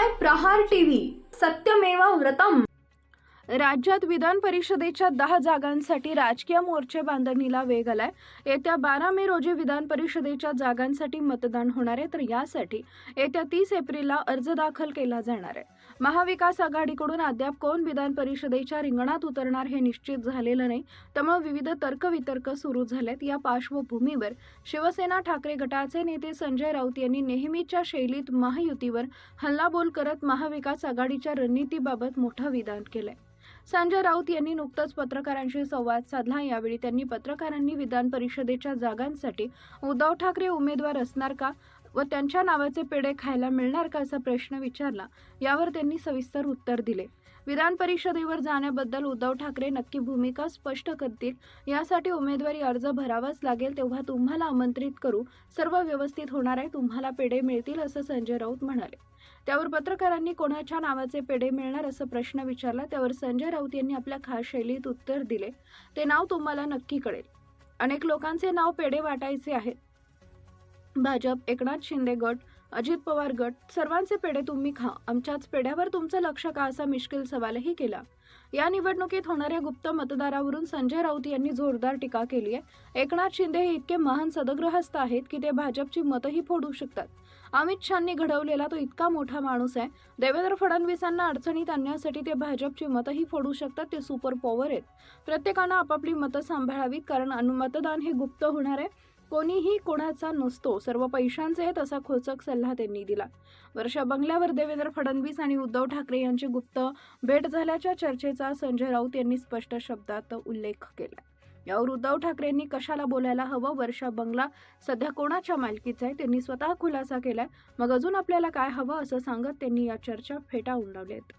पाहताय प्रहार टीव्ही, सत्यमेव व्रतम। राज्यात विधान परिषदेच्या 10 जागांसाठी राजकीय मोर्चे बांधणीला वेग आलाय। येत्या 12 मे रोजी विधान परिषदेच्या जागांसाठी मतदान होणार आहे, तर यासाठी येत्या 30 एप्रिलला अर्ज दाखल केला जाणार आहे। महाविकास आघाडीकडून अद्याप कोण विधान परिषदेच्या रिंगणात उतरणार हे निश्चित झालेलं नाही, त्यामुळे विविध तर्कवितर्क सुरू झालेत। या पार्श्वभूमीवर शिवसेना ठाकरे गटाचे नेते संजय राऊत यांनी नेहमीच्या शैलीत महायुतीवर हल्लाबोल करत महाविकास आघाडीच्या रणनीतीबाबत मोठं विधान केलंय। संजय राऊत यांनी नुकताच पत्रकारांशी संवाद साधला। यावेळी त्यांनी पत्रकारांनी विधान परिषदेच्या जागांसाठी उद्धव ठाकरे उमेदवार असणार का व त्यांच्या नावाचे पेढे खायला मिळणार का असा प्रश्न विचारला। यावर त्यांनी सविस्तर उत्तर दिले। विधान परिषदेवर जाण्याबद्दल उद्धव ठाकरे नक्की भूमिका स्पष्ट करतील, यासाठी उमेदवारी अर्ज भरावाच लागेल, तेव्हा तुम्हाला आमंत्रित करू, सर्व व्यवस्थित होणार आहे, तुम्हाला पेढे मिळतील असं संजय राऊत म्हणाले। त्यावर पत्रकारांनी कोणाच्या नावाचे पेढे मिळणार असा प्रश्न विचारला। त्यावर संजय राऊत यांनी आपल्या खास शैलीत उत्तर दिले, ते नाव तुम्हाला नक्की कळेल। अनेक लोकांचे नाव पेढे वाटायचे आहेत। भाजप, एकनाथ शिंदे गट, अजित पवार गट, सर्वांचे पेढे तुम्ही खा, आमच्याच पेढ्यावर तुमचं लक्ष का असा मिश्किल सवालही केला। या निवडणुकीत होणाऱ्या गुप्त मतदारावरून संजय राऊत यांनी जोरदार टीका केली आहे। एकनाथ शिंदे हे इतके महान सदग्रहस्थ आहेत की ते भाजपची मतही फोडू शकतात। अमित शहांनी घडवलेला तो इतका मोठा माणूस आहे। देवेंद्र फडणवीसांना अडचणीत आणण्यासाठी ते भाजपची मतही फोडू शकतात। ते सुपर पॉवर आहेत। प्रत्येकानं आपापली मतं सांभाळावीत, कारण मतदान हे गुप्त होणार आहे, कोणीही कोणाचा नसतो, सर्व पैशांचे आहेत असा खोचक सल्ला त्यांनी दिला। वर्षा बंगल्यावर देवेंद्र फडणवीस आणि उद्धव ठाकरे यांची गुप्त भेट झाल्याच्या चर्चेचा संजय राऊत यांनी स्पष्ट शब्दात उल्लेख केला। यावर उद्धव ठाकरेंनी कशाला बोलायला हवं, वर्षा बंगला सध्या कोणाच्या मालकीचा आहे, त्यांनी स्वतः खुलासा केलाय, मग अजून आपल्याला काय हवं असं सांगत त्यांनी या चर्चा फेटाळून लावल्यात।